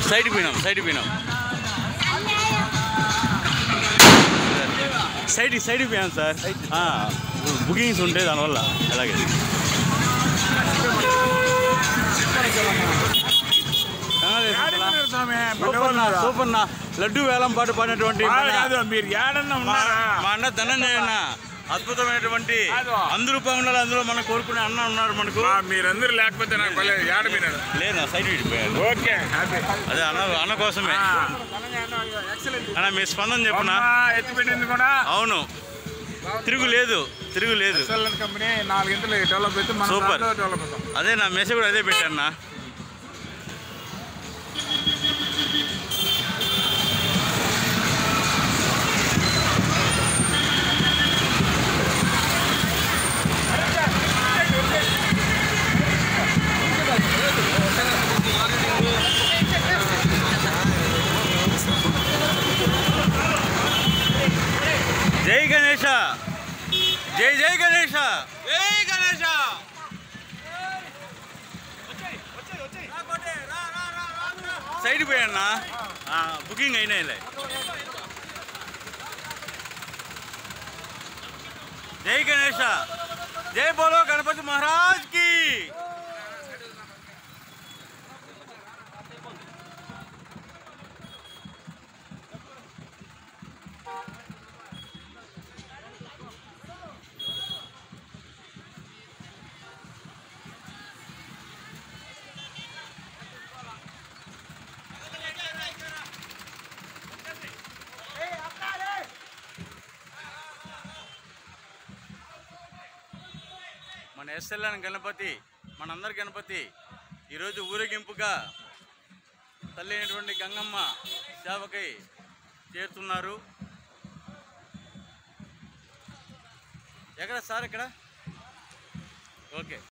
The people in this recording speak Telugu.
సైడ్ పోయినాం సైడ్ పోయాం సార్. బుకింగ్స్ ఉంటాయి దానివల్ల. అలాగే సూపర్ నా లడ్డు వేలం పాటు పాడినటువంటి మా అన్న ధనంజయ అన్న అద్భుతమైనటువంటి అందరూ బాగున్నారు. అందులో మనం కోరుకునే అన్న ఉన్నారు మనకు. మీరందరూ లేకపోతే నాకు లేదు నా సైడ్ విడిపోయారు. ఓకే అదే అన్న కోసమే అన్న మీ స్పందన చెప్పునా. ఎత్తిపెట్టింది కూడా అవును, తిరుగులేదు. కంపెనీ 4 గంటలు డెవలప్ అయితే సూపర్. అదే నా మెసేజ్ కూడా అదే పెట్టాను. జై గణేష, జై గణేష, జై గణేష. సైడ్ పోయన్నా, బుకింగ్ అయినాయిలే. జై గణేష, జై బోలో గణపతి మహారాజ్ కి. మన ఎస్ఎల్ఎన్ గణపతి, మనందరి గణపతి ఈరోజు ఊరేగింపుగా తల్లి అయినటువంటి గంగమ్మ సేవకై చేరుతున్నారు. ఎక్కడ సార్ ఇక్కడ? ఓకే.